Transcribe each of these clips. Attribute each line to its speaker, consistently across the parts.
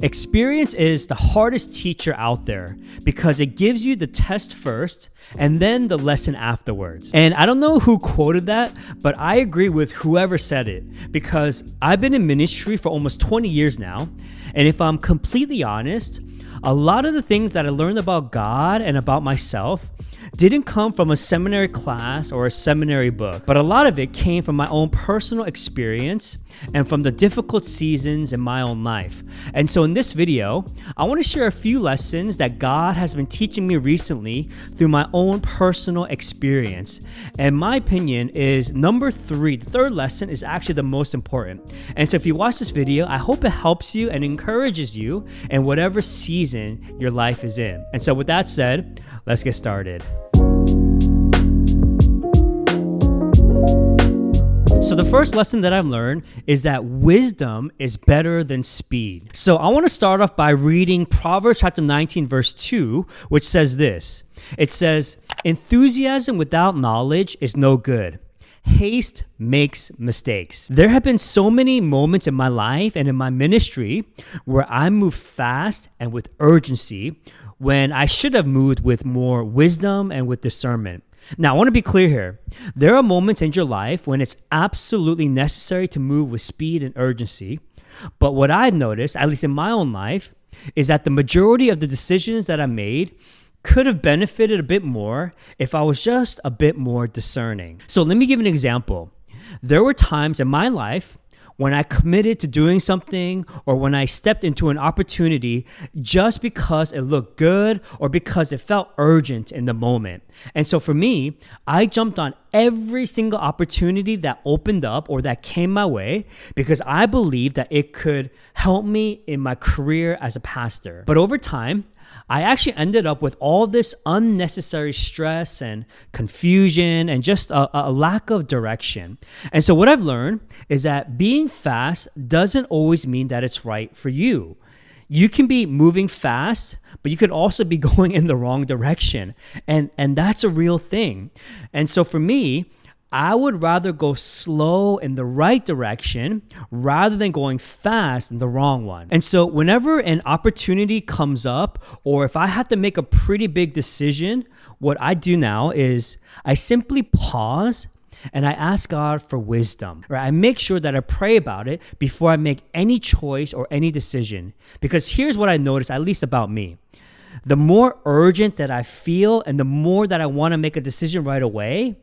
Speaker 1: Experience is the hardest teacher out there because it gives you the test first and then the lesson afterwards. And I don't know who quoted that, but I agree with whoever said it because I've been in ministry for almost 20 years now. And if I'm completely honest, a lot of the things that I learned about God and about myself didn't come from a seminary class or a seminary book, but a lot of it came from my own personal experience and from the difficult seasons in my own life. And so in this video, I want to share a few lessons that God has been teaching me recently through my own personal experience. And my opinion is number 3, the third lesson is actually the most important. And so if you watch this video, I hope it helps you and encourages you in whatever season your life is in. And so with that said, let's get started. So the first lesson that I've learned is that wisdom is better than speed. So I want to start off by reading Proverbs chapter 19, verse 2, which says this. It says, "Enthusiasm without knowledge is no good. Haste makes mistakes." There have been so many moments in my life and in my ministry where I move fast and with urgency when I should have moved with more wisdom and with discernment. Now, I want to be clear here. There are moments in your life when it's absolutely necessary to move with speed and urgency. But what I've noticed, at least in my own life, is that the majority of the decisions that I made could have benefited a bit more if I was just a bit more discerning. So let me give an example. There were times in my life when I committed to doing something or when I stepped into an opportunity just because it looked good or because it felt urgent in the moment. And so for me, I jumped on every single opportunity that opened up or that came my way because I believed that it could help me in my career as a pastor. But over time, I actually ended up with all this unnecessary stress and confusion and just a lack of direction. And so what I've learned is that being fast doesn't always mean that it's right for you. You can be moving fast, but you could also be going in the wrong direction. And that's a real thing. And so for me, I would rather go slow in the right direction rather than going fast in the wrong one. And so whenever an opportunity comes up, or if I have to make a pretty big decision, what I do now is I simply pause and I ask God for wisdom. Right? I make sure that I pray about it before I make any choice or any decision. Because here's what I notice, at least about me. The more urgent that I feel and the more that I want to make a decision right away,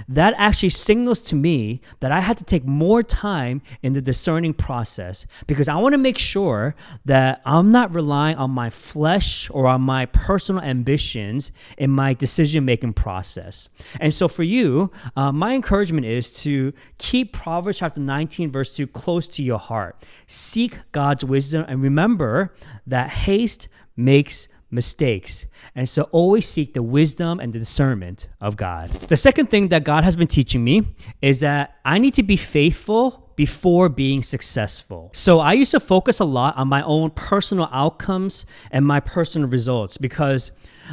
Speaker 1: that actually signals to me that I had to take more time in the discerning process because I want to make sure that I'm not relying on my flesh or on my personal ambitions in my decision-making process. And so for you, my encouragement is to keep Proverbs chapter 19, verse 2 close to your heart. Seek God's wisdom and remember that haste makes mistakes. And so always seek the wisdom and the discernment of God. The second thing that God has been teaching me is that I need to be faithful before being successful. So I used to focus a lot on my own personal outcomes and my personal results because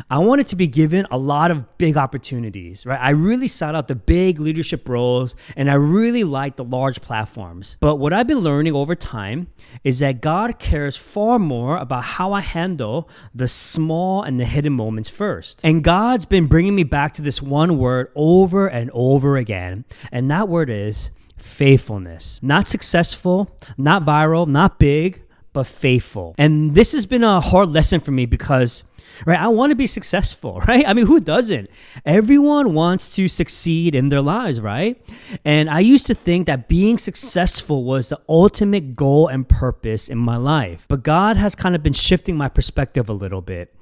Speaker 1: I wanted to be given a lot of big opportunities, right? I really sought out the big leadership roles and I really liked the large platforms. But what I've been learning over time is that God cares far more about how I handle the small and the hidden moments first. And God's been bringing me back to this one word over and over again. And that word is faithfulness. Not successful, not viral, not big, but faithful. And this has been a hard lesson for me because right? I want to be successful, right? I mean, who doesn't? Everyone wants to succeed in their lives, right? And I used to think that being successful was the ultimate goal and purpose in my life. But God has kind of been shifting my perspective a little bit.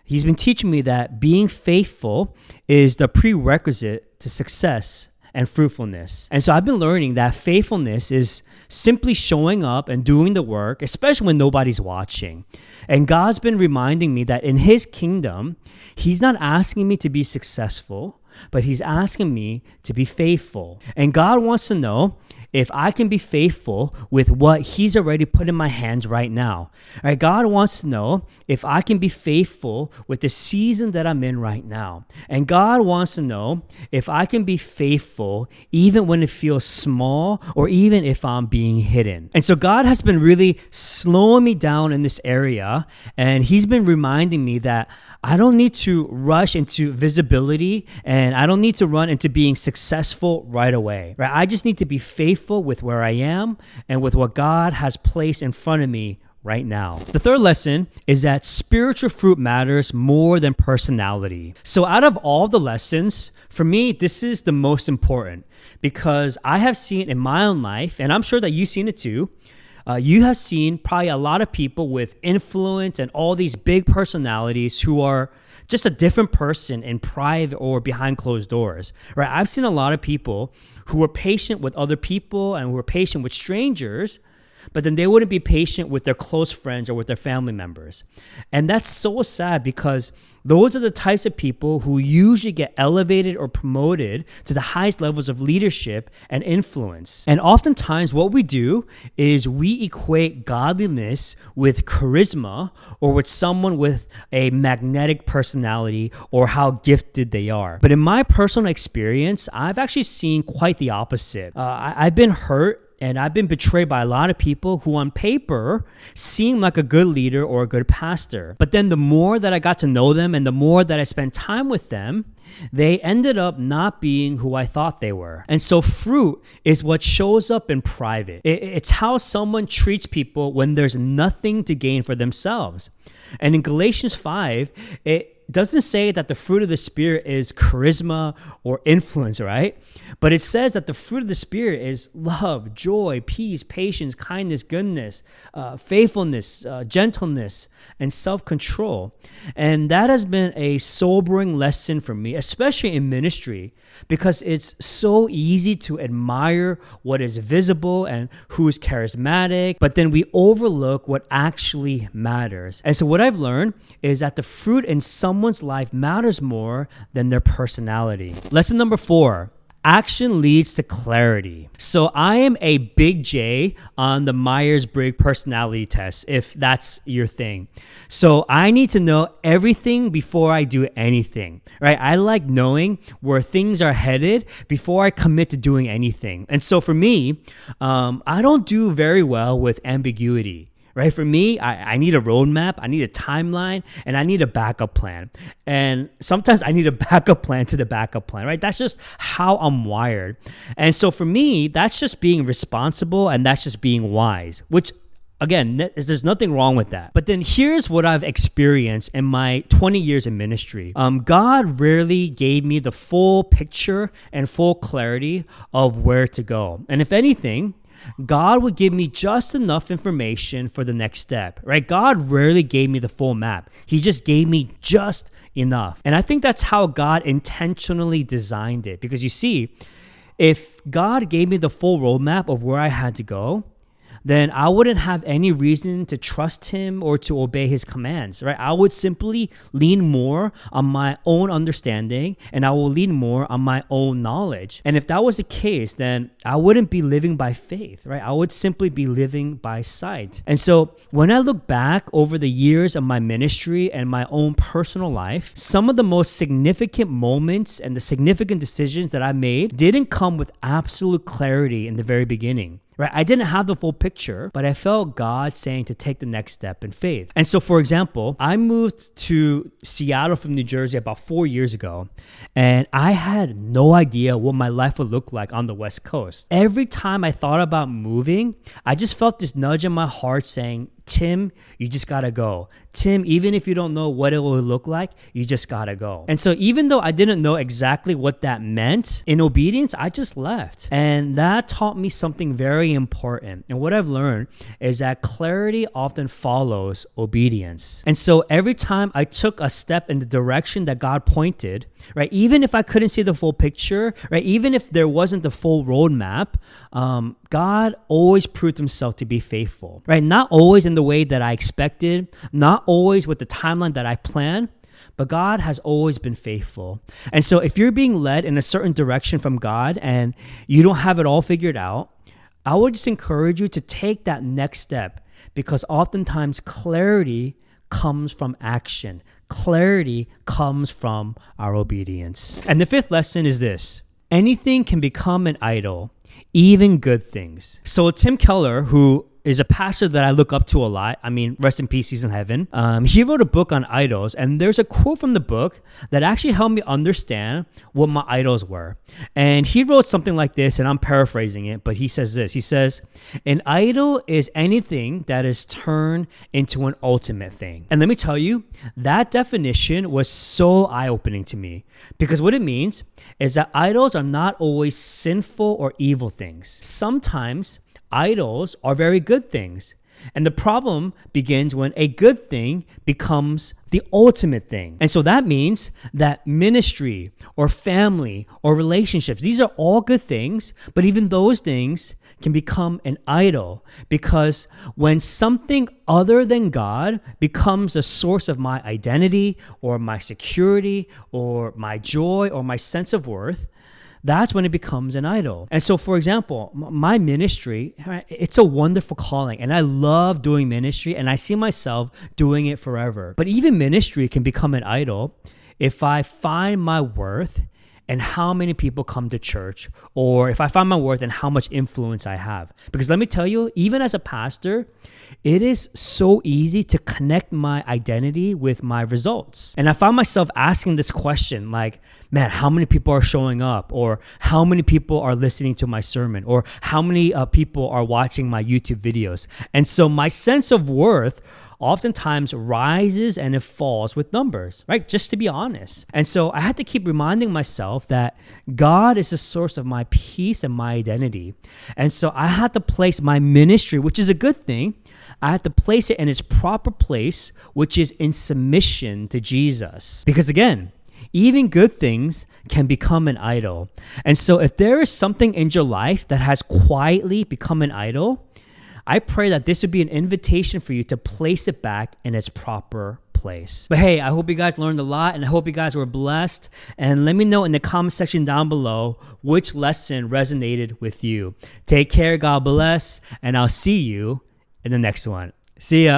Speaker 1: He's been teaching me that being faithful is the prerequisite to success and fruitfulness. And so I've been learning that faithfulness is simply showing up and doing the work, especially when nobody's watching. And God's been reminding me that in His kingdom, He's not asking me to be successful, but he's asking me to be faithful. And God wants to know if I can be faithful with what he's already put in my hands right now. All right, God wants to know if I can be faithful with the season that I'm in right now. And God wants to know if I can be faithful even when it feels small or even if I'm being hidden. And so God has been really slowing me down in this area, and he's been reminding me that I don't need to rush into visibility, and I don't need to run into being successful right away, right? I just need to be faithful with where I am and with what God has placed in front of me right now. The third lesson is that spiritual fruit matters more than personality. So out of all the lessons, for me, this is the most important because I have seen in my own life, and I'm sure that you've seen it too, you have seen probably a lot of people with influence and all these big personalities who are just a different person in private or behind closed doors, right? I've seen a lot of people who were patient with other people and who were patient with strangers, but then they wouldn't be patient with their close friends or with their family members. And that's so sad because those are the types of people who usually get elevated or promoted to the highest levels of leadership and influence. And oftentimes what we do is we equate godliness with charisma or with someone with a magnetic personality or how gifted they are. But in my personal experience, I've actually seen quite the opposite. I've been hurt and I've been betrayed by a lot of people who on paper seem like a good leader or a good pastor. But then the more that I got to know them and the more that I spent time with them, they ended up not being who I thought they were. And so fruit is what shows up in private. It's how someone treats people when there's nothing to gain for themselves. And in Galatians 5, it doesn't say that the fruit of the Spirit is charisma or influence, right? But it says that the fruit of the Spirit is love, joy, peace, patience, kindness, goodness, faithfulness, gentleness, and self-control. And that has been a sobering lesson for me, especially in ministry, because it's so easy to admire what is visible and who is charismatic, but then we overlook what actually matters. And so what I've learned is that the fruit in someone's life matters more than their personality. Lesson number 4. Action leads to clarity. So I am a big J on the Myers-Briggs personality test, if that's your thing. So I need to know everything before I do anything, right? I like knowing where things are headed before I commit to doing anything. And so for me, I don't do very well with ambiguity. Right? For me, I need a roadmap, I need a timeline, and I need a backup plan. And sometimes I need a backup plan to the backup plan, right? That's just how I'm wired. And so for me, that's just being responsible and that's just being wise, which again, there's nothing wrong with that. But then here's what I've experienced in my 20 years in ministry. God rarely gave me the full picture and full clarity of where to go. And if anything, God would give me just enough information for the next step, right? God rarely gave me the full map. He just gave me just enough. And I think that's how God intentionally designed it. Because you see, if God gave me the full roadmap of where I had to go, then I wouldn't have any reason to trust him or to obey his commands, right? I would simply lean more on my own understanding and I will lean more on my own knowledge. And if that was the case, then I wouldn't be living by faith, right? I would simply be living by sight. And so when I look back over the years of my ministry and my own personal life, some of the most significant moments and the significant decisions that I made didn't come with absolute clarity in the very beginning. Right? I didn't have the full picture, but I felt God saying to take the next step in faith. And so, for example, I moved to Seattle from New Jersey about 4 years ago, and I had no idea what my life would look like on the West Coast. Every time I thought about moving, I just felt this nudge in my heart saying, Tim, you just gotta go. Tim, even if you don't know what it will look like, you just gotta go. And so even though I didn't know exactly what that meant, in obedience, I just left. And that taught me something very important. And what I've learned is that clarity often follows obedience. And so every time I took a step in the direction that God pointed, right, even if I couldn't see the full picture, right, even if there wasn't the full roadmap, God always proved himself to be faithful, right? Not always in the way that I expected, not always with the timeline that I planned, but God has always been faithful. And so if you're being led in a certain direction from God and you don't have it all figured out, I would just encourage you to take that next step, because oftentimes clarity comes from action. Clarity comes from our obedience. And the fifth lesson is this: anything can become an idol, even good things. So Tim Keller, who is a pastor that I look up to a lot. I mean, rest in peace, he's in heaven. He wrote a book on idols, and there's a quote from the book that actually helped me understand what my idols were. And he wrote something like this, and I'm paraphrasing it, but he says this. He says, an idol is anything that is turned into an ultimate thing. And let me tell you, that definition was so eye-opening to me, because what it means is that idols are not always sinful or evil things. Sometimes idols are very good things. And the problem begins when a good thing becomes the ultimate thing. And so that means that ministry or family or relationships, these are all good things, but even those things can become an idol, because when something other than God becomes a source of my identity or my security or my joy or my sense of worth, that's when it becomes an idol. And so, for example, my ministry, it's a wonderful calling, and I love doing ministry, and I see myself doing it forever. But even ministry can become an idol if I find my worth in how many people come to church, or if I find my worth in how much influence I have. Because let me tell you, even as a pastor, it is so easy to connect my identity with my results. And I found myself asking this question, like, man, how many people are showing up? Or how many people are listening to my sermon? Or how many people are watching my YouTube videos? And so my sense of worth oftentimes rises and it falls with numbers, right? Just to be honest. And so I had to keep reminding myself that God is the source of my peace and my identity. And so I had to place my ministry, which is a good thing, I had to place it in its proper place, which is in submission to Jesus. Because again, even good things can become an idol. And so if there is something in your life that has quietly become an idol, I pray that this would be an invitation for you to place it back in its proper place. But hey, I hope you guys learned a lot, and I hope you guys were blessed. And let me know in the comment section down below which lesson resonated with you. Take care, God bless, and I'll see you in the next one. See ya.